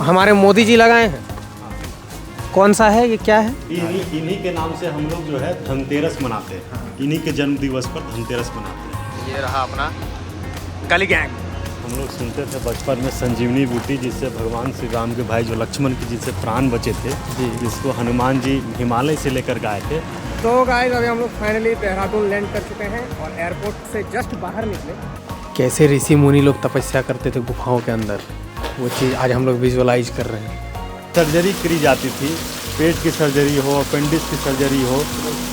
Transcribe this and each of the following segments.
हमारे मोदी जी लगाए हैं। कौन सा है ये, क्या है? इन्हीं के नाम से हम लोग जो है धनतेरस मनाते हैं। इन्हीं के जन्म दिवस पर धनतेरस मनाते हैं। ये रहा अपना गली गैंग। हम लोग सुनते थे बचपन में संजीवनी बूटी, जिससे भगवान श्री राम के भाई जो लक्ष्मण की जिससे प्राण बचे थे, जिसको हनुमान जी हिमालय से लेकर गए थे। तो गाइस अभी हम लोग फाइनली देहरादून लैंड कर चुके हैं और एयरपोर्ट से जस्ट बाहर निकले। कैसे ऋषि मुनि लोग तपस्या करते थे गुफाओं के अंदर, वो चीज़ आज हम लोग विजुअलाइज कर रहे हैं। सर्जरी करी जाती थी, पेट की सर्जरी हो, अपेंडिक्स की सर्जरी हो,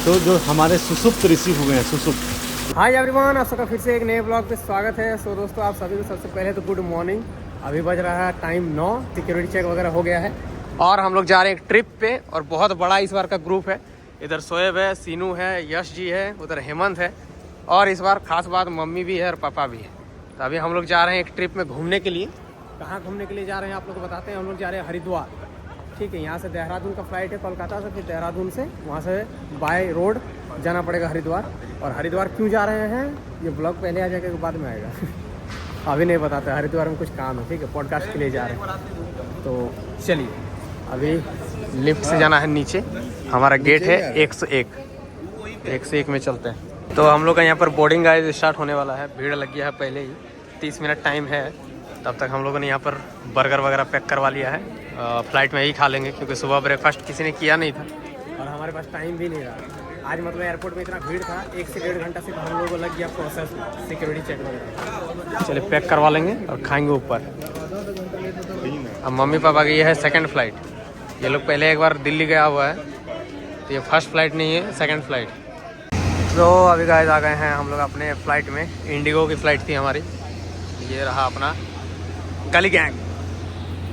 तो जो हमारे सुसुप्त ऋषि हुए हैं, सुसुप्त। हाय एवरीवन, आप सबका फिर से एक नए ब्लॉग पे स्वागत है। सो दोस्तों, आप सभी को सबसे पहले तो गुड मॉर्निंग। अभी बज रहा है टाइम 9, सिक्योरिटी चेक वगैरह हो गया है और हम लोग जा रहे हैं एक ट्रिप पे। और बहुत बड़ा इस बार का ग्रुप है। इधर शोएब है, सीनू है, यश जी है, उधर हेमंत है और इस बार खास बात मम्मी भी है और पापा भी है। तो अभी हम लोग जा रहे हैं एक ट्रिप में घूमने के लिए। कहाँ घूमने के लिए जा रहे हैं आप लोग को बताते हैं। हम लोग जा रहे हैं हरिद्वार। ठीक है, यहाँ से देहरादून का फ्लाइट है कोलकाता से, फिर देहरादून से वहाँ से बाय रोड जाना पड़ेगा हरिद्वार। और हरिद्वार क्यों जा रहे हैं ये ब्लॉग पहले आ जाएगा, बाद में आएगा। अभी नहीं बताते, हरिद्वार में कुछ काम है। ठीक है, पॉडकास्ट के लिए जा रहे हैं। तो चलिए, अभी लिफ्ट से जाना है नीचे। हमारा गेट है 101 में चलते हैं। तो हम लोग का यहाँ पर बोर्डिंग गाइड स्टार्ट होने वाला है। भीड़ लग गया है पहले ही, 30 मिनट टाइम है। तब तक हम लोगों ने यहाँ पर बर्गर वगैरह पैक करवा लिया है। फ्लाइट में ही खा लेंगे क्योंकि सुबह ब्रेकफास्ट किसी ने किया नहीं था और हमारे पास टाइम भी नहीं रहा आज। मतलब एयरपोर्ट में इतना भीड़ था, 1 से 1.5 घंटा सिर्फ हम लोगों को लग गया प्रोसेस में, सिक्योरिटी चेक वगैरह। चलिए पैक करवा लेंगे और खाएंगे ऊपर। अब मम्मी पापा की ये है सेकंड फ्लाइट। ये लोग पहले एक बार दिल्ली गया हुआ है, तो ये फर्स्ट फ्लाइट नहीं है, सेकंड फ्लाइट। तो अभी गाइस आ गए हैं हम लोग अपने फ़्लाइट में। इंडिगो की फ़्लाइट थी हमारी। ये रहा अपना गली गैंग,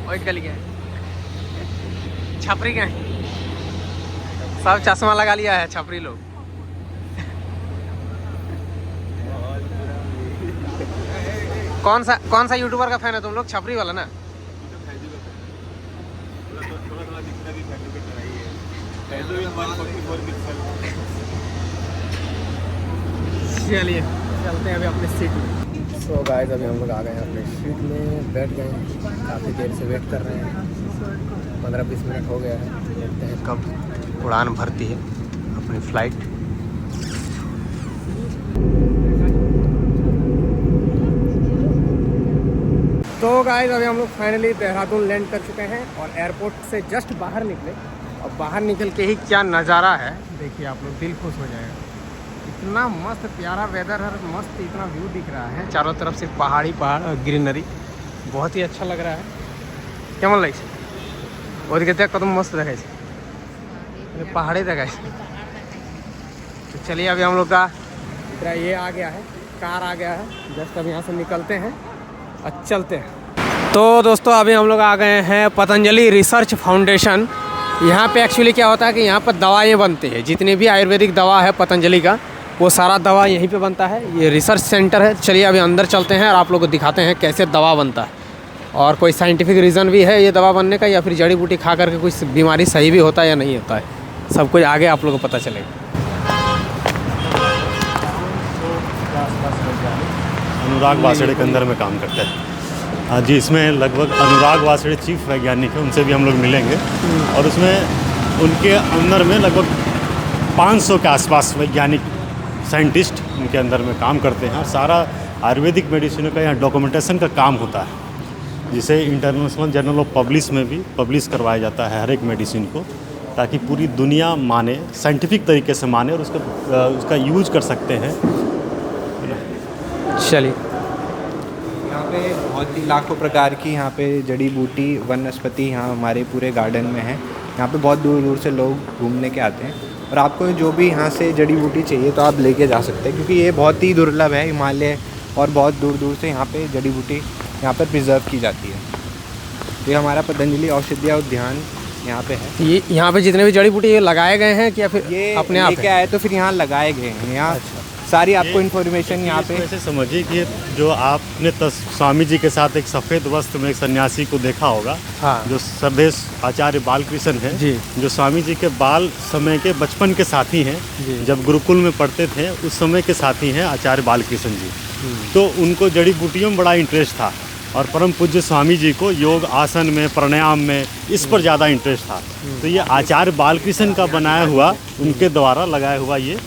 वाइट गली गैंग, छपरी गैंग। सब चश्मा लगा लिया है छपरी लोग। कौन सा यूट्यूबर का फैन है तुम लोग? छपरी वाला ना? चलिए चलते हैं अभी अपने सीट में। सो गाइस अभी हम लोग आ गए हैं अपने सीट में, बैठ गए हैं। काफ़ी देर से वेट कर रहे हैं, 15-20 मिनट हो गया है। देखते हैं कब उड़ान भरती है अपनी फ़्लाइट। तो गाइस अभी हम लोग फाइनली देहरादून लैंड कर चुके हैं और एयरपोर्ट से जस्ट बाहर निकले। और बाहर निकल के ही क्या नज़ारा है देखिए आप लोग, दिल खुश हो जाएगा। इतना मस्त प्यारा वेदर है, मस्त इतना व्यू दिख रहा है चारों तरफ से, पहाड़ी पहाड़ और ग्रीनरी। बहुत ही अच्छा लग रहा है। क्या मन लगे और कहते कदम मस्त देखे पहाड़ी देखे। तो चलिए अभी हम लोग का इधर ये आ गया है, कार आ गया है। जस्ट अभी यहाँ से निकलते हैं और चलते हैं। तो दोस्तों अभी हम लोग आ गए हैं पतंजलि रिसर्च फाउंडेशन। यहाँ पे एक्चुअली क्या होता है कि यहाँ पर दवाएँ बनती है। जितनी भी आयुर्वेदिक दवा है पतंजलि का, वो सारा दवा यहीं पे बनता है। ये रिसर्च सेंटर है। चलिए अभी अंदर चलते हैं और आप लोग को दिखाते हैं कैसे दवा बनता है और कोई साइंटिफिक रीज़न भी है ये दवा बनने का, या फिर जड़ी बूटी खा करके कुछ बीमारी सही भी होता है या नहीं होता है। सब कुछ आगे आप लोग को पता चलेगा। अनुराग वासड़े के अंदर में काम करता है। हाँ जी, इसमें लगभग अनुराग वासड़े चीफ वैज्ञानिक है, उनसे भी हम लोग मिलेंगे। और उसमें उनके अंदर में लगभग 500 के आसपास वैज्ञानिक साइंटिस्ट उनके अंदर में काम करते हैं। सारा आयुर्वेदिक मेडिसिन का यहाँ डॉक्यूमेंटेशन का काम होता है, जिसे इंटरनेशनल जर्नल ऑफ पब्लिश में भी पब्लिश करवाया जाता है हर एक मेडिसिन को, ताकि पूरी दुनिया माने, साइंटिफिक तरीके से माने और उसका यूज कर सकते हैं। चलिए, यहाँ पे बहुत ही लाखों प्रकार की यहाँ पे जड़ी बूटी वनस्पति यहाँ हमारे पूरे गार्डन में है। यहाँ पे बहुत दूर दूर से लोग घूमने के आते हैं और आपको जो भी यहाँ से जड़ी बूटी चाहिए तो आप लेके जा सकते हैं, क्योंकि ये बहुत ही दुर्लभ है। हिमालय और बहुत दूर दूर से यहाँ पे जड़ी बूटी यहाँ पर प्रिजर्व की जाती है। ये हमारा पतंजलि औषधीय उद्यान यहाँ पे है। ये यहाँ पे जितने भी जड़ी बूटी ये लगाए गए हैं क्या फिर ये अपने आप लेके आए तो फिर यहाँ लगाए गए हैं। यहाँ सारी आपको इन्फॉर्मेशन यहाँ पे ऐसे समझिए कि जो आपने स्वामी जी के साथ एक सफ़ेद वस्त्र में एक सन्यासी को देखा होगा। हाँ। जो सर्वेश आचार्य बालकृष्ण हैं जी, जो स्वामी जी के बाल समय के बचपन के साथी हैं, जब गुरुकुल में पढ़ते थे उस समय के साथी हैं आचार्य बालकृष्ण जी। तो उनको जड़ी बूटियों में बड़ा इंटरेस्ट था। और परम पूज्य स्वामी जी को योग आसन में, प्राणायाम में, इस पर ज़्यादा इंटरेस्ट था। तो ये आचार्य बालकृष्ण का बनाया हुआ, उनके द्वारा लगाया हुआ ये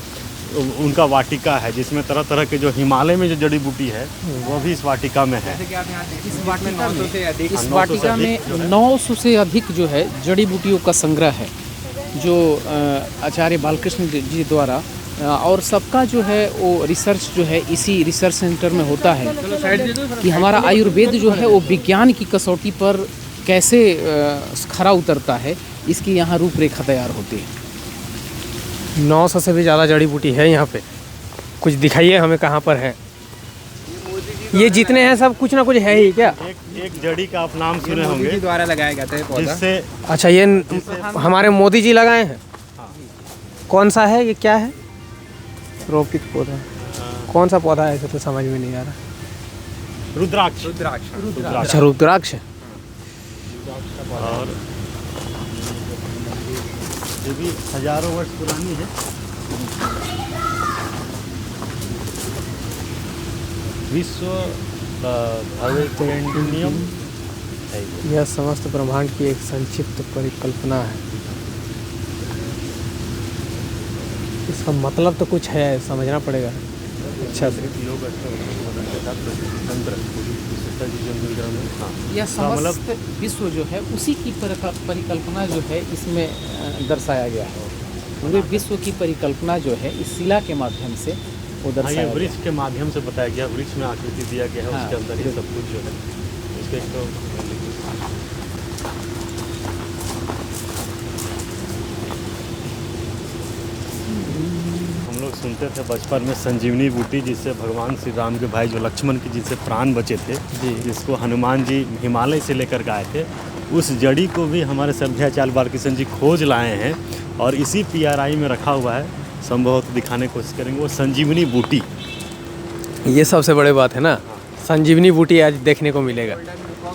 उनका वाटिका है, जिसमें तरह तरह के जो हिमालय में जो जड़ी बूटी है वो भी इस वाटिका में है। जैसे कि आप यहाँ देखिए, इस वाटिका में 900 से अधिक, इस वाटिका में 900 से अधिक जो है जड़ी बूटियों का संग्रह है, जो आचार्य बालकृष्ण जी द्वारा, और सबका जो है वो रिसर्च जो है इसी रिसर्च सेंटर में होता है कि हमारा आयुर्वेद जो है वो विज्ञान की कसौटी पर कैसे खरा उतरता है, इसकी यहाँ रूपरेखा तैयार होती है। 900 से भी ज़्यादा जड़ी बूटी है यहाँ पे। कुछ दिखाइए हमें कहाँ पर है। ये जितने हैं सब कुछ ना कुछ है ही क्या? एक जड़ी का आप नाम सुने मोदी जी होंगे, द्वारा लगाया गया था ये पौधा। जिससे अच्छा, ये हमारे मोदी जी लगाए हैं। कौन सा है ये, क्या है? रोपित पौधा। कौन सा पौधा है, ऐसे तो समझ में नहीं आ रहा। रुद्राक्ष। अच्छा, रुद्राक्ष है। और ये भी हजारों वर्ष पुरानी है। विश्व भविष्यवाणी है ये। यह समस्त ब्रह्मांड की एक संक्षिप्त परिकल्पना है। इसका मतलब तो कुछ है, समझना पड़ेगा अच्छा से। यह समस्त विश्व जो है उसी की परिकल्पना जो है इसमें दर्शाया गया है। पूरे विश्व की परिकल्पना जो है इस शिला के माध्यम से वो हाँ, दर्शाया ये गया वृक्ष के माध्यम से बताया गया। वृक्ष में आकृति दिया गया है, हाँ, उसके अंदर ये सब कुछ जो है उसके एक तो हम लोग सुनते थे बचपन में संजीवनी बूटी, जिससे भगवान श्री राम के भाई जो लक्ष्मण की जिससे प्राण बचे थे, जिसको हनुमान जी हिमालय से लेकर के आए थे, उस जड़ी को भी हमारे श्रद्धेय आचार्य बालकृष्ण जी खोज लाए हैं और इसी PRI में रखा हुआ है। संभवतः दिखाने की कोशिश करेंगे। वो संजीवनी बूटी, ये सबसे बड़ी बात है ना, संजीवनी बूटी आज देखने को मिलेगा।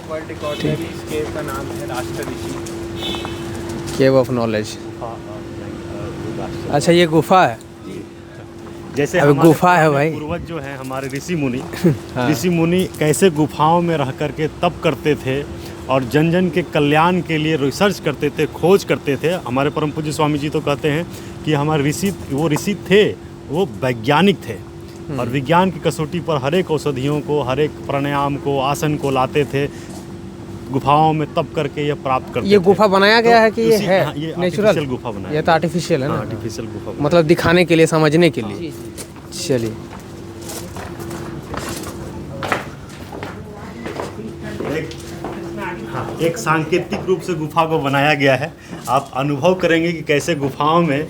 वर्ल्ड रिकॉर्ड है। इस केव का नाम है राष्ट्र ऋषि, केव ऑफ नॉलेज। अच्छा, ये गुफा है। जैसे अब गुफा है भाई। पूर्वज जो है हमारे ऋषि मुनि, ऋषि मुनि कैसे गुफाओं में रह करके तप करते थे और जन जन के कल्याण के लिए रिसर्च करते थे, खोज करते थे। हमारे परम पूज्य स्वामी जी तो कहते हैं कि हमारे ऋषि थे, वो वैज्ञानिक थे और विज्ञान की कसौटी पर हर एक औषधियों को, हर एक प्राणायाम को, आसन को लाते थे, गुफाओं में तप करके ये प्राप्त करते थे। ये गुफा बनाया गया है कि ये है ये नेचुरल आर्टिफिशियल गुफा बनाया? ये तो आर्टिफिशियल है ना, आर्टिफिशियल गुफा मतलब दिखाने के लिए, समझने के लिए। चलिए, एक सांकेतिक रूप से गुफा को बनाया गया है। आप अनुभव करेंगे कि कैसे गुफाओं में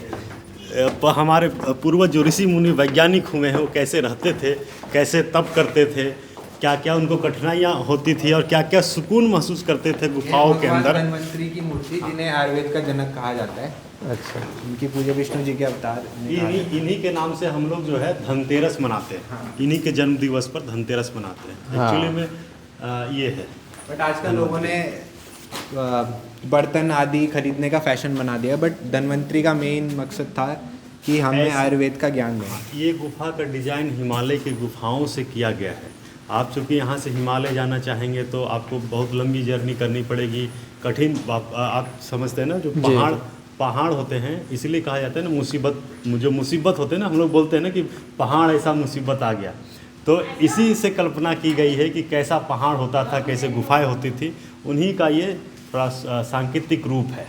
हमारे पूर्वज जो ऋषि मुनि वैज्ञानिक हुए हैं वो कैसे रहते थे, कैसे तप करते थे, क्या क्या उनको कठिनाइयाँ होती थी और क्या क्या सुकून महसूस करते थे गुफाओं के अंदर। धन्वंतरी की मूर्ति, जिन्हें आयुर्वेद का जनक कहा जाता है। अच्छा, उनकी पूजा विष्णु जी के अवतार। इन्हीं के नाम से हम लोग जो है धनतेरस मनाते हैं। हाँ। इन्हीं के जन्म दिवस पर धनतेरस मनाते हैं। हाँ। एक्चुअली में ये है। बट आजकल लोगों ने बर्तन आदि खरीदने का फैशन बना दिया, बट धन्वंतरी का मेन मकसद था कि हमें आयुर्वेद का ज्ञान दें। ये गुफा का डिज़ाइन हिमालय की गुफाओं से किया गया है। आप चूँकि यहाँ से हिमालय जाना चाहेंगे तो आपको बहुत लंबी जर्नी करनी पड़ेगी, कठिन। आप समझते हैं ना, जो पहाड़ होते हैं, इसलिए कहा जाता है ना मुसीबत, जो मुसीबत होते हैं ना, हम लोग बोलते हैं ना कि पहाड़ ऐसा मुसीबत आ गया, तो इसी से कल्पना की गई है कि कैसा पहाड़ होता था, कैसे गुफाएं होती थी। उन्हीं का ये थोड़ा सांकेतिक रूप है।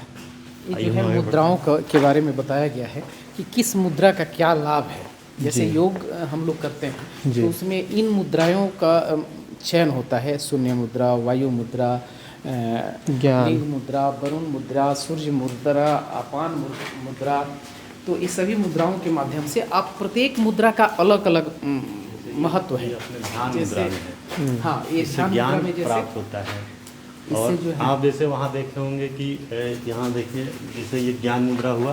ये जो है मुद्राओं के बारे में बताया गया है कि किस मुद्रा का क्या लाभ है। जैसे योग हम लोग करते हैं तो उसमें इन मुद्राओं का चयन होता है। शून्य मुद्रा, वायु मुद्रा, लिंग मुद्रा, वरुण मुद्रा, सूर्य मुद्रा, अपान मुद्रा। तो इस सभी मुद्राओं के माध्यम से आप प्रत्येक मुद्रा का अलग अलग महत्व है। जैसे हाँ, ये ज्ञान प्राप्त होता है। और आप जैसे वहाँ देखे होंगे कि यहाँ देखिए, जैसे ये ज्ञान मुद्रा हुआ,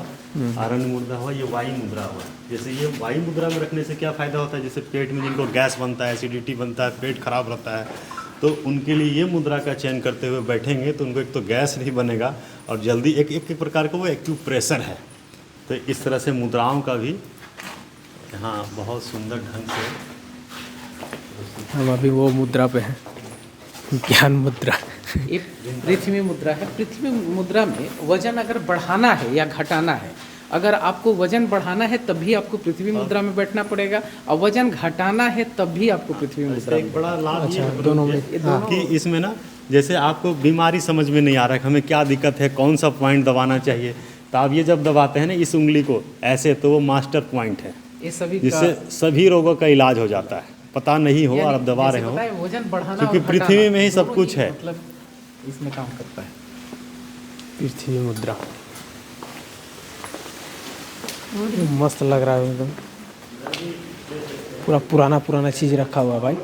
आरण्य मुद्रा हुआ, ये वायु मुद्रा हुआ। जैसे ये वायु मुद्रा में रखने से क्या फ़ायदा होता है, जैसे पेट में जिनको गैस बनता है, एसिडिटी बनता है, पेट खराब रहता है, तो उनके लिए ये मुद्रा का चयन करते हुए बैठेंगे तो उनको एक तो गैस नहीं बनेगा और जल्दी एक प्रकार का वो एक्यूप्रेशर है। तो इस तरह से मुद्राओं का भी यहाँ बहुत सुंदर ढंग से हम अभी वो मुद्रा पे हैं। ज्ञान मुद्रा। ये पृथ्वी मुद्रा है। पृथ्वी मुद्रा में वजन अगर बढ़ाना है या घटाना है, अगर आपको वजन बढ़ाना है तब भी आपको पृथ्वी मुद्रा में बैठना पड़ेगा, और वजन घटाना है तब भी आपको पृथ्वी मुद्रा में। एक बड़ा लाभ ये है दोनों में कि इसमें ना जैसे आपको बीमारी समझ में नहीं आ रहा है, हमें क्या दिक्कत है, कौन सा पॉइंट दबाना चाहिए, तो आप ये जब दबाते हैं ना इस उंगली को ऐसे, तो वो मास्टर पॉइंट है, ये सभी जिससे सभी रोगों का इलाज हो जाता है। पता नहीं हो और आप दबा रहे हो, वजन बढ़ाना क्योंकि और पृथ्वी घटाना, में ही सब दोनों कुछ है। मतलब इसमें काम करता है। पृथ्वी मुद्रा मस्त लग रहा है एकदम, पूरा पुराना पुराना चीज रखा हुआ भाई। ये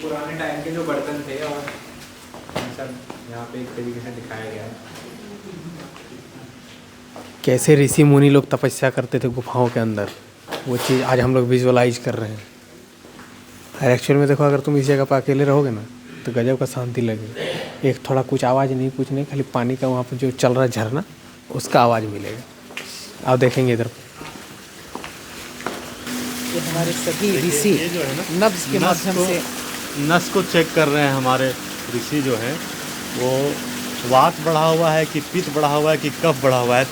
पुराने टाइम के जो बर्तन थे और सब यहाँ पे एक तरीके से दिखाया गया है। कैसे ऋषि मुनि लोग तपस्या करते थे गुफाओं के अंदर, वो चीज़ आज हम लोग विजुअलाइज कर रहे हैं। और एक्चुअल में देखो, अगर तुम इस जगह पर अकेले रहोगे ना तो गजब का शांति लगेगा। एक थोड़ा कुछ आवाज़ नहीं, कुछ नहीं, खाली पानी का वहाँ पर जो चल रहा है झरना, उसका आवाज़ मिलेगा। आप देखेंगे इधर ये हमारे सभी ऋषि ये जो है ना, नब्ज के माध्यम से नस को चेक कर रहे हैं। हमारे ऋषि जो हैं वो वात बढ़ा हुआ है कि पित्त बढ़ा हुआ है कि कफ बढ़ा हुआ है।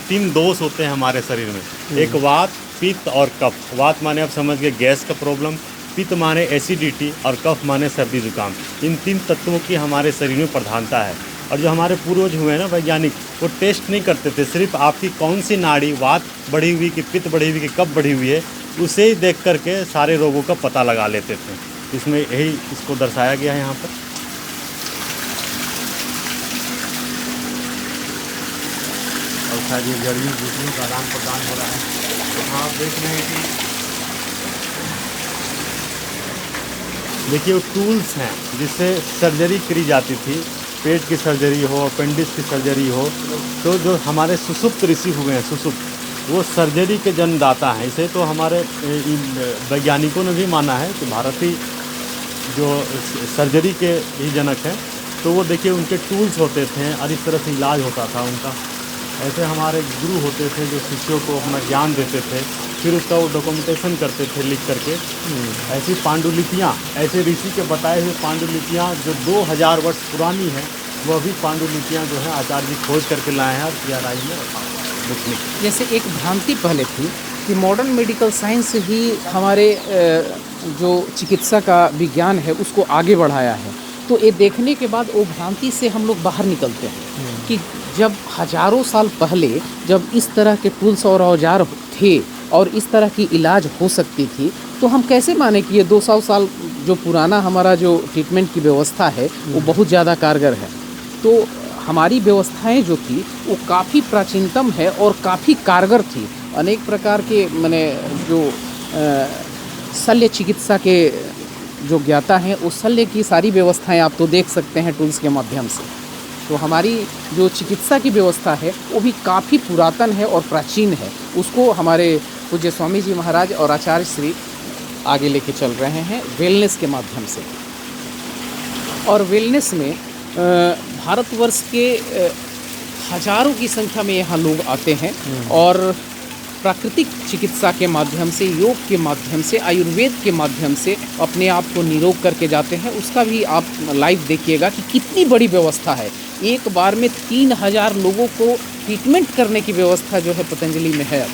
तीन दोष होते हैं हमारे शरीर में, एक वात, पित्त और कफ। वात माने आप समझ गए गैस का प्रॉब्लम, पित्त माने एसिडिटी और कफ माने सर्दी जुकाम। इन तीन तत्वों की हमारे शरीर में प्रधानता है। और जो हमारे पूर्वज हुए हैं ना वैज्ञानिक, वो टेस्ट नहीं करते थे, सिर्फ आपकी कौन सी नाड़ी वात बढ़ी हुई कि पित्त बढ़ी हुई कि कफ बढ़ी हुई है, उसे ही देख करके सारे रोगों का पता लगा लेते थे। इसमें यही इसको दर्शाया गया है यहाँ पर। और शायद ये जड़ी बूटियों का आदान प्रदान हो रहा है। तो हाँ, आप देख रहे हैं कि देखिए वो टूल्स हैं जिससे सर्जरी करी जाती थी, पेट की सर्जरी हो, अपेंडिक्स की सर्जरी हो। तो जो हमारे सुषुप्त ऋषि हुए हैं, सुषुप्त, वो सर्जरी के जन्मदाता हैं। इसे तो हमारे वैज्ञानिकों ने भी माना है कि भारतीय जो सर्जरी के ही जनक हैं। तो वो देखिए उनके टूल्स होते थे और इस तरह से इलाज होता था उनका। ऐसे हमारे गुरु होते थे जो शिष्यों को अपना ज्ञान देते थे, फिर उसका वो डॉक्यूमेंटेशन करते थे लिख करके। ऐसी पांडुलिपियाँ, ऐसे ऋषि के बताए हुए पांडुलिपियाँ जो 2000 वर्ष पुरानी हैं, वह भी पांडुलिपियाँ जो हैं आचार्य जी खोज करके लाए हैं और PRI में लिखने की। जैसे एक भ्रांति पहले थी कि मॉडर्न मेडिकल साइंस ही हमारे जो चिकित्सा का विज्ञान है उसको आगे बढ़ाया है। तो ये देखने के बाद वो भ्रांति से हम लोग बाहर निकलते हैं कि जब हजारों साल पहले जब इस तरह के टूल्स और औजार थे और इस तरह की इलाज हो सकती थी, तो हम कैसे माने कि ये 200 साल जो पुराना हमारा जो ट्रीटमेंट की व्यवस्था है वो बहुत ज़्यादा कारगर है। तो हमारी व्यवस्थाएं जो थी वो काफ़ी प्राचीनतम है और काफ़ी कारगर थी। अनेक प्रकार के माने जो शल्य चिकित्सा के जो ज्ञाता हैं, उस शल्य की सारी व्यवस्थाएं आप तो देख सकते हैं टूल्स के माध्यम से। तो हमारी जो चिकित्सा की व्यवस्था है वो भी काफ़ी पुरातन है और प्राचीन है। उसको हमारे पूज्य स्वामी जी महाराज और आचार्य श्री आगे लेके चल रहे हैं वेलनेस के माध्यम से। और वेलनेस में भारतवर्ष के हजारों की संख्या में यहाँ लोग आते हैं और प्राकृतिक चिकित्सा के माध्यम से, योग के माध्यम से, आयुर्वेद के माध्यम से अपने आप को निरोग करके जाते हैं। उसका भी आप लाइव देखिएगा कि कितनी बड़ी व्यवस्था है। एक बार में 3000 लोगों को ट्रीटमेंट करने की व्यवस्था जो है पतंजलि में है।